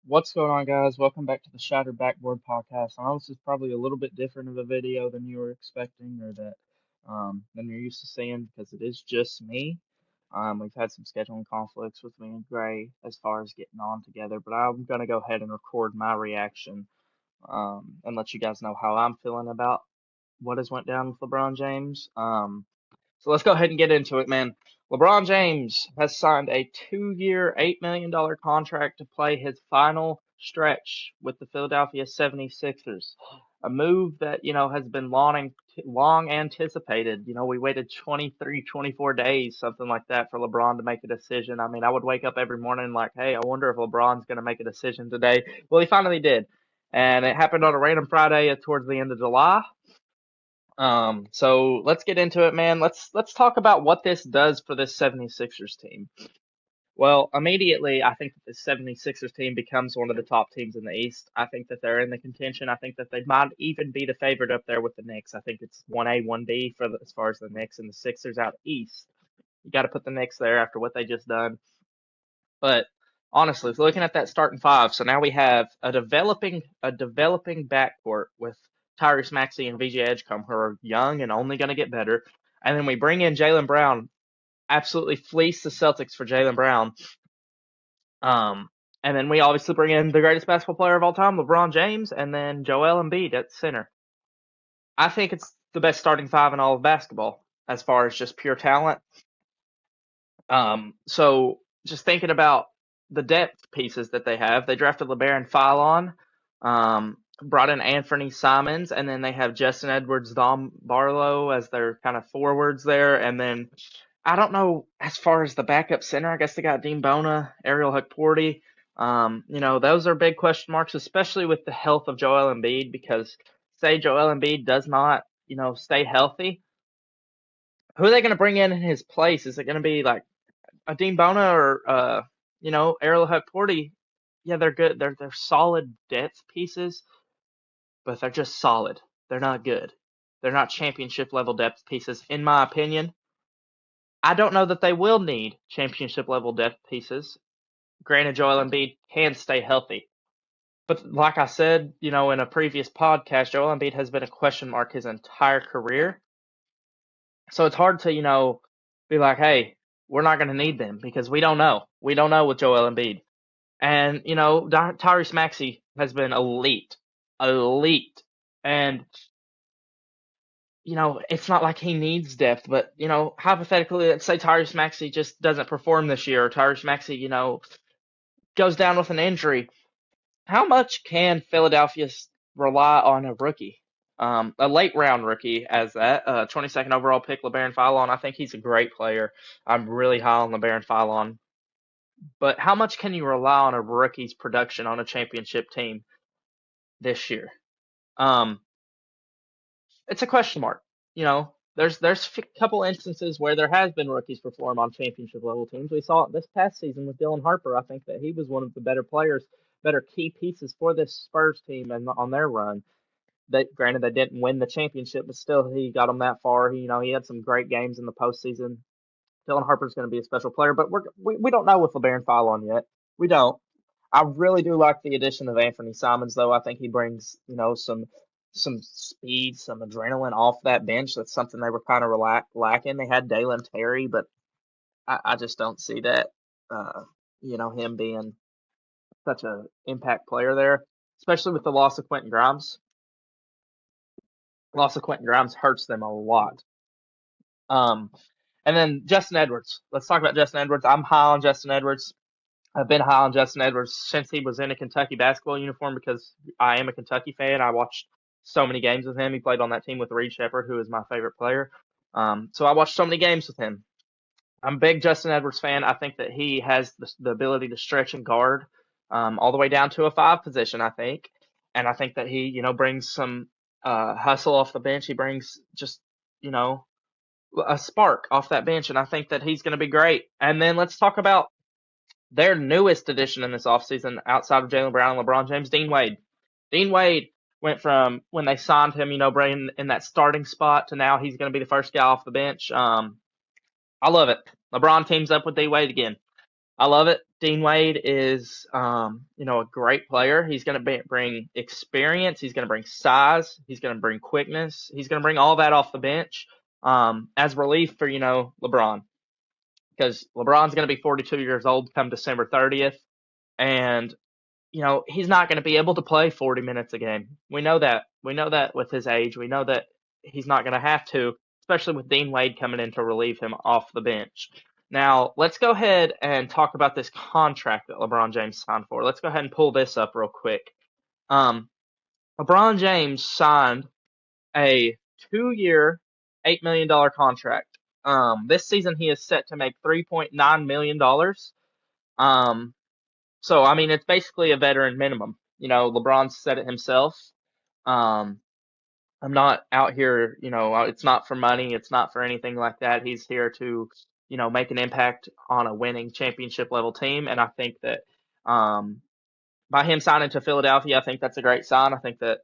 What's going on, guys? Welcome back to the Shattered Backboard podcast. I know this is probably a little bit different of a video than you were expecting or than you're used to seeing because it is just me. We've had some scheduling conflicts with me and Gray as far as getting on together, but I'm gonna go ahead and record my reaction and let you guys know how I'm feeling about what has went down with LeBron James. So let's go ahead and get into it, man. LeBron James has signed a 2-year, $8 million contract to play his final stretch with the Philadelphia 76ers. A move that, has been long anticipated. We waited 23, 24 days, something like that, for LeBron to make a decision. I mean, I would wake up every morning like, hey, I wonder if LeBron's going to make a decision today. Well, he finally did. And it happened on a random Friday towards the end of July. So let's get into it, man. Let's talk about what this does for this 76ers team. Well, immediately, I think that the 76ers team becomes one of the top teams in the East. I think that they're in the contention. I think that they might even be the favorite up there with the Knicks. I think it's 1A, 1B as far as the Knicks and the Sixers out East. You got to put the Knicks there after what they just done. But honestly, looking at that starting five, so now we have a developing backcourt with Tyrese Maxey and VJ Edgecombe, who are young and only going to get better. And then we bring in Jaylen Brown, absolutely fleece the Celtics for Jaylen Brown. And then we obviously bring in the greatest basketball player of all time, LeBron James, and then Joel Embiid at center. I think it's the best starting five in all of basketball as far as just pure talent. So just thinking about the depth pieces that they have, they drafted LeBaron Fallon, brought in Anthony Simons, and then they have Justin Edwards, Dom Barlow as their kind of forwards there. And then I don't know, as far as the backup center, I guess they got Dean Bona, Ariel Hukporti. Those are big question marks, especially with the health of Joel Embiid, because say Joel Embiid does not, stay healthy, who are they going to bring in his place? Is it going to be like a Dean Bona or Ariel Hukporti? Yeah, they're good. They're solid depth pieces, but they're just solid. They're not good. They're not championship level depth pieces, in my opinion. I don't know that they will need championship level depth pieces. Granted, Joel Embiid can stay healthy. But like I said, in a previous podcast, Joel Embiid has been a question mark his entire career. So it's hard to, be like, hey, we're not going to need them because we don't know. We don't know with Joel Embiid. And, Tyrese Maxey has been elite. Elite. And, it's not like he needs depth, but, hypothetically, let's say Tyrese Maxey just doesn't perform this year, or Tyrese Maxey, goes down with an injury. How much can Philadelphia rely on a rookie? A late round rookie as that, 22nd overall pick, LeBaron Fallon. I think he's a great player. I'm really high on LeBaron Fallon. But how much can you rely on a rookie's production on a championship team this year? It's a question mark. There's a couple instances where there has been rookies perform on championship level teams. We saw it this past season with Dylan Harper. I think that he was one of the better players, better key pieces for this Spurs team and on their run. Granted, they didn't win the championship, but still he got them that far. He had some great games in the postseason. Dylan Harper's going to be a special player, but we don't know with LeBaron Fallon yet. We don't. I really do like the addition of Anthony Simons, though. I think he brings, some speed, some adrenaline off that bench. That's something they were kind of lacking. They had Dalen Terry, but I just don't see that, him being such an impact player there, especially with the loss of Quentin Grimes. Loss of Quentin Grimes hurts them a lot. And then Justin Edwards. Let's talk about Justin Edwards. I'm high on Justin Edwards. I've been high on Justin Edwards since he was in a Kentucky basketball uniform because I am a Kentucky fan. I watched so many games with him. He played on that team with Reed Sheppard, who is my favorite player. So I watched so many games with him. I'm a big Justin Edwards fan. I think that he has the ability to stretch and guard all the way down to a 5 position, I think. And I think that he, brings some hustle off the bench. He brings just, a spark off that bench, and I think that he's going to be great. And then let's talk about their newest addition in this offseason outside of Jaylen Brown and LeBron James, Dean Wade. Dean Wade went from when they signed him, bringing in that starting spot to now he's going to be the first guy off the bench. I love it. LeBron teams up with D Wade again. I love it. Dean Wade is, a great player. He's going to bring experience. He's going to bring size. He's going to bring quickness. He's going to bring all that off the bench, as relief for, LeBron, because LeBron's going to be 42 years old come December 30th. And, he's not going to be able to play 40 minutes a game. We know that. We know that with his age. We know that he's not going to have to, especially with Dean Wade coming in to relieve him off the bench. Now, let's go ahead and talk about this contract that LeBron James signed for. Let's go ahead and pull this up real quick. Um, LeBron James signed a 2-year, $8 million contract. This season he is set to make $3.9 million. So I mean, it's basically a veteran minimum. LeBron said it himself. Um, I'm not out here, it's not for money, it's not for anything like that. He's here to, make an impact on a winning championship level team. And I think that by him signing to Philadelphia, I think that's a great sign. I think that,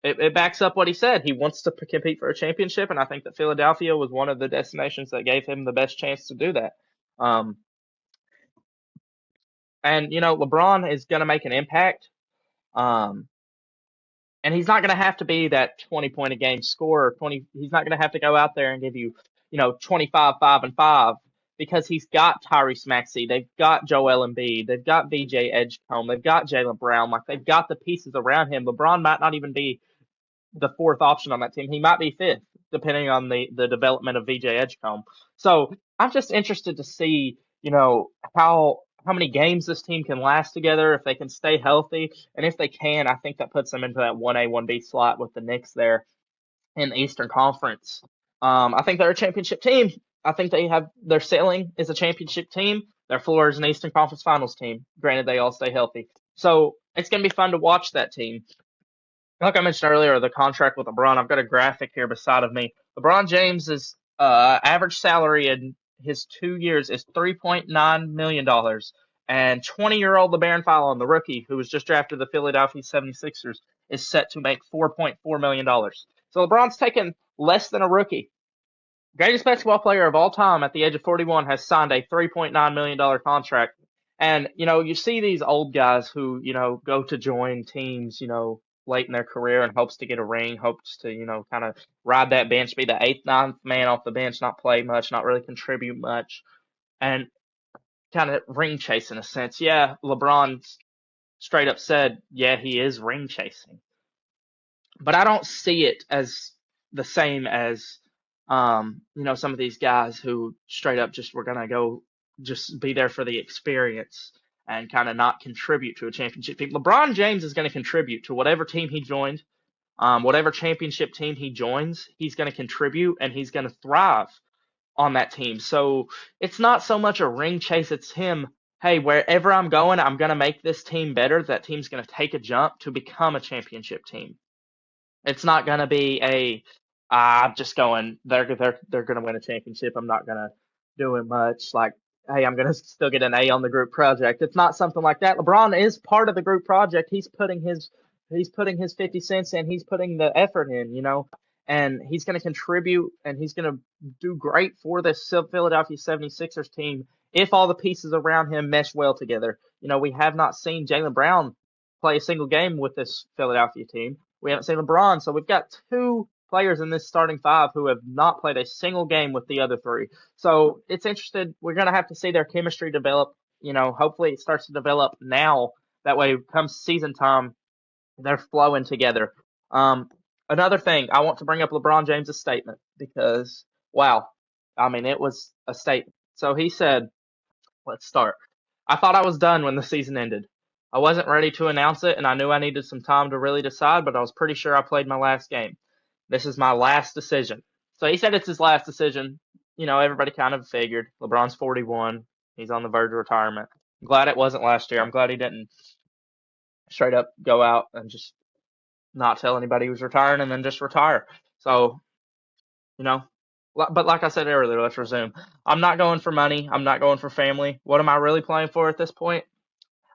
it backs up what he said. He wants to compete for a championship, and I think that Philadelphia was one of the destinations that gave him the best chance to do that. Um, and, LeBron is going to make an impact. Um, And he's not going to have to be that 20 point a game scorer. He's not going to have to go out there and give you, 25, 5, and 5, because he's got Tyrese Maxey. They've got Joel Embiid. They've got VJ Edgecombe. They've got Jaylen Brown. Like, they've got the pieces around him. LeBron might not even be the fourth option on that team. He might be fifth, depending on the development of VJ Edgecombe. So I'm just interested to see, how many games this team can last together, if they can stay healthy, and if they can, I think that puts them into that 1A, 1B slot with the Knicks there in the Eastern Conference. I think they're a championship team. I think they have their ceiling is a championship team. Their floor is an Eastern Conference Finals team. Granted, they all stay healthy. So it's going to be fun to watch that team. Like I mentioned earlier, the contract with LeBron, I've got a graphic here beside of me. LeBron James's average salary in his 2 years is $3.9 million, and 20-year-old LeBaron Fallon, the rookie who was just drafted to the Philadelphia 76ers, is set to make $4.4 million. So LeBron's taken less than a rookie. Greatest basketball player of all time at the age of 41 has signed a $3.9 million contract. And, you see these old guys who, go to join teams, late in their career and hopes to get a ring, hopes to, kind of ride that bench, be the eighth, ninth man off the bench, not play much, not really contribute much, and kind of ring chase in a sense. Yeah, LeBron straight up said, yeah, he is ring chasing. But I don't see it as the same as, some of these guys who straight up just were going to go just be there for the experience and kind of not contribute to a championship team. LeBron James is going to contribute to whatever team he joined. Whatever championship team he joins, he's going to contribute and he's going to thrive on that team. So it's not so much a ring chase. It's him, hey, wherever I'm going, I'm going to make this team better. That team's going to take a jump to become a championship team. It's not going to be I'm just going, they're going to win a championship. I'm not going to do it much. Like, hey, I'm going to still get an A on the group project. It's not something like that. LeBron is part of the group project. He's putting his 50 cents in. He's putting the effort in, and he's going to contribute and he's going to do great for this Philadelphia 76ers team if all the pieces around him mesh well together. We have not seen Jaylen Brown play a single game with this Philadelphia team. We haven't seen LeBron, so we've got two players in this starting five who have not played a single game with the other three. So it's interesting. We're going to have to see their chemistry develop. Hopefully it starts to develop now. That way, comes season time, they're flowing together. Another thing, I want to bring up LeBron James' statement because, wow, I mean, it was a statement. So he said, let's start. I thought I was done when the season ended. I wasn't ready to announce it, and I knew I needed some time to really decide, but I was pretty sure I played my last game. This is my last decision. So he said it's his last decision. Everybody kind of figured. LeBron's 41. He's on the verge of retirement. I'm glad it wasn't last year. I'm glad he didn't straight up go out and just not tell anybody he was retiring and then just retire. So, but like I said earlier, let's resume. I'm not going for money. I'm not going for family. What am I really playing for at this point?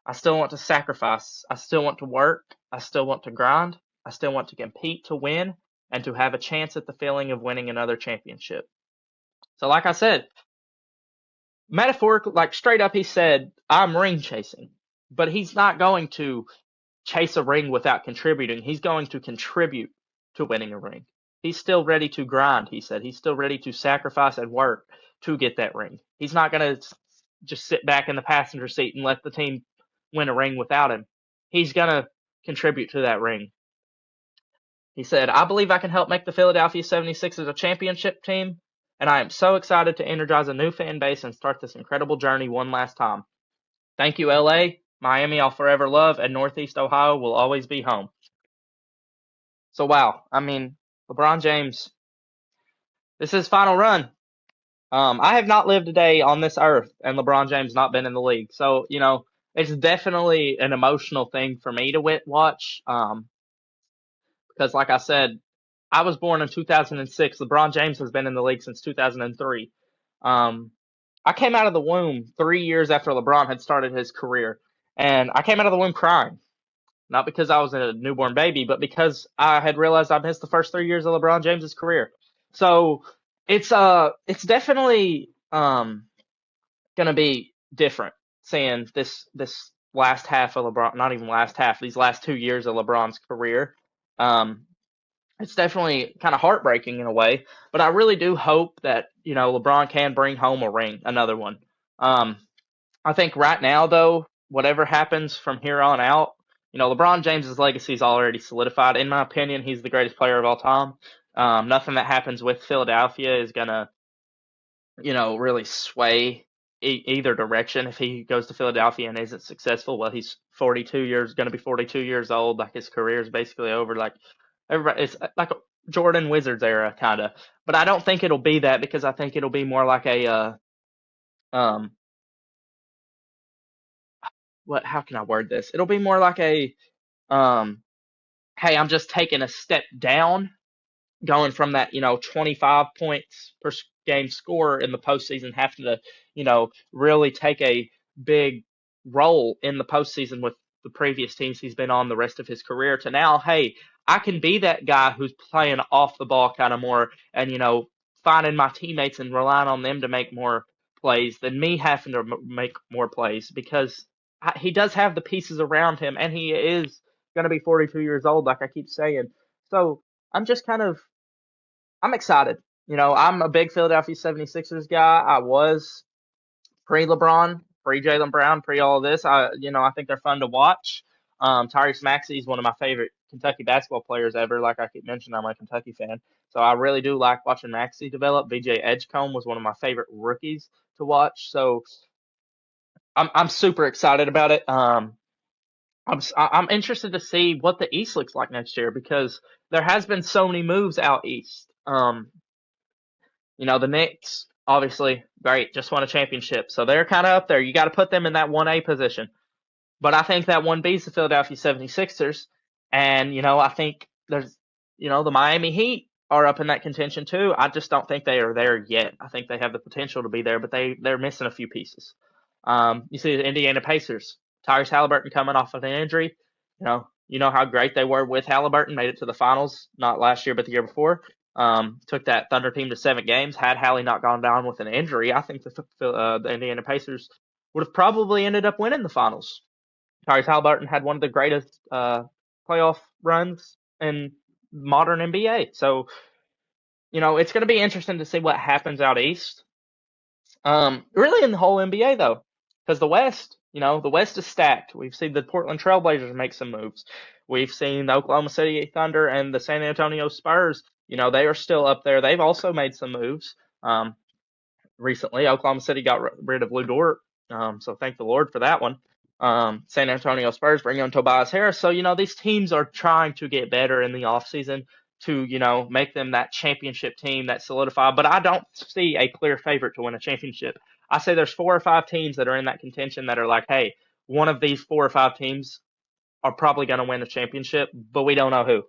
I still want to sacrifice. I still want to work. I still want to grind. I still want to compete to win and to have a chance at the feeling of winning another championship. So like I said, metaphorically, like straight up, he said, "I'm ring chasing," but he's not going to chase a ring without contributing. He's going to contribute to winning a ring. He's still ready to grind, he said. He's still ready to sacrifice and work to get that ring. He's not going to just sit back in the passenger seat and let the team win a ring without him. He's going to contribute to that ring. He said, "I believe I can help make the Philadelphia 76ers a championship team, and I am so excited to energize a new fan base and start this incredible journey one last time. Thank you, LA. Miami, I'll forever love, and Northeast Ohio will always be home." So, wow. I mean, LeBron James, this is his final run. I have not lived a day on this earth and LeBron James not been in the league. So, it's definitely an emotional thing for me to watch. Because like I said, I was born in 2006. LeBron James has been in the league since 2003. Um, I came out of the womb 3 years after LeBron had started his career, and I came out of the womb crying. Not because I was a newborn baby, but because I had realized I missed the first 3 years of LeBron James's career. So it's definitely gonna be different seeing this last half of LeBron, not even last half, these last 2 years of LeBron's career. Um, it's definitely kind of heartbreaking in a way, but I really do hope that LeBron can bring home a ring, another one. Um, I think right now, though, whatever happens from here on out, LeBron James's legacy is already solidified. In my opinion, he's the greatest player of all time. Nothing that happens with Philadelphia is gonna, really sway either direction. If he goes to Philadelphia and isn't successful, well, he's 42 years, gonna be 42 years old. Like his career is basically over. Like everybody, it's like a Jordan Wizards era kind of. But I don't think it'll be that because I think it'll be more like a um what how can I word this? It'll be more like a um hey, I'm just taking a step down, going from that, 25 points per game score in the postseason, having to, really take a big role in the postseason with the previous teams he's been on the rest of his career, to now, hey, I can be that guy who's playing off the ball kind of more and, finding my teammates and relying on them to make more plays than me having to make more plays because he does have the pieces around him and he is going to be 42 years old, like I keep saying. So I'm just kind of I'm excited. I'm a big Philadelphia 76ers guy. I was pre LeBron, pre Jalen Brown, pre all of this. I think they're fun to watch. Tyrese Maxey is one of my favorite Kentucky basketball players ever. Like I keep mentioning, I'm a Kentucky fan. So I really do like watching Maxey develop. VJ Edgecombe was one of my favorite rookies to watch. So I'm super excited about it. I'm interested to see what the East looks like next year because there has been so many moves out East. The Knicks, obviously, great, just won a championship. So they're kind of up there. You got to put them in that 1A position. But I think that 1B is the Philadelphia 76ers. And, I think the Miami Heat are up in that contention too. I just don't think they are there yet. I think they have the potential to be there, but they're missing a few pieces. You see the Indiana Pacers, Tyrese Halliburton coming off of an injury. You know how great they were with Halliburton, made it to the finals, not last year, but the year before. Took that Thunder team to 7 games. Had Hallie not gone down with an injury, I think the Indiana Pacers would have probably ended up winning the finals. Tyrese Halliburton had one of the greatest playoff runs in modern NBA. So, it's going to be interesting to see what happens out east. Really in the whole NBA though, because the West is stacked. We've seen the Portland Trailblazers make some moves. We've seen the Oklahoma City Thunder and the San Antonio Spurs. They are still up there. They've also made some moves. Recently, Oklahoma City got rid of Lou Dort, so thank the Lord for that one. San Antonio Spurs bring on Tobias Harris. So, these teams are trying to get better in the offseason to, make them that championship team that solidify. But I don't see a clear favorite to win a championship. I say there's 4 or 5 teams that are in that contention that are like, hey, one of these 4 or 5 teams are probably going to win a championship, but we don't know who.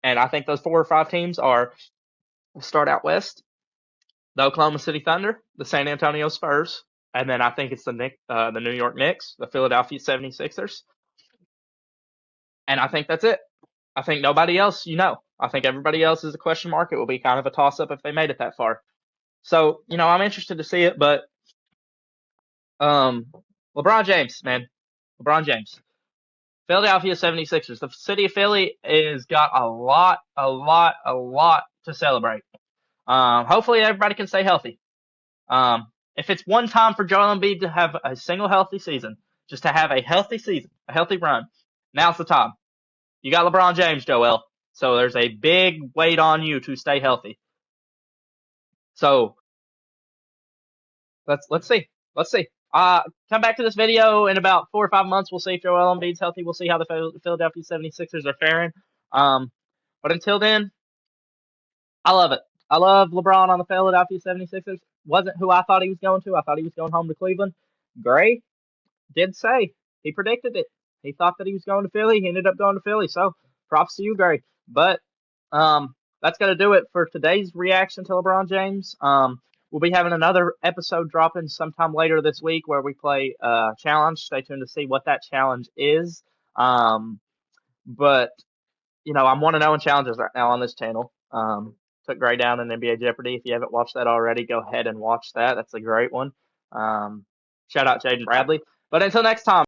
And I think those 4 or 5 teams are, we'll start out west, the Oklahoma City Thunder, the San Antonio Spurs, and then I think it's the New York Knicks, the Philadelphia 76ers. And I think that's it. I think nobody else, I think everybody else is a question mark. It will be kind of a toss up if they made it that far. So, I'm interested to see it, but Um, LeBron James, man. LeBron James. Philadelphia 76ers. The city of Philly has got a lot to celebrate. Hopefully everybody can stay healthy. If it's one time for Joel Embiid to have a single healthy season, just to have a healthy season, a healthy run, now's the time. You got LeBron James, Joel. So there's a big weight on you to stay healthy. So let's see. Let's see. Come back to this video in about 4 or 5 months. We'll see if Joel Embiid's healthy. We'll see how the Philadelphia 76ers are faring. Um, but until then, I love it. I love LeBron on the Philadelphia 76ers. Wasn't who I thought he was going to. I thought he was going home to Cleveland. Gray did say he predicted it. He thought that he was going to Philly. He ended up going to Philly. So props to you, Gray. But that's gonna do it for today's reaction to LeBron James. We'll be having another episode dropping sometime later this week where we play a challenge. Stay tuned to see what that challenge is. But I'm 1-0 in challenges right now on this channel. Took Gray down in NBA Jeopardy. If you haven't watched that already, go ahead and watch that. That's a great one. Shout out Jaden Bradley. But until next time.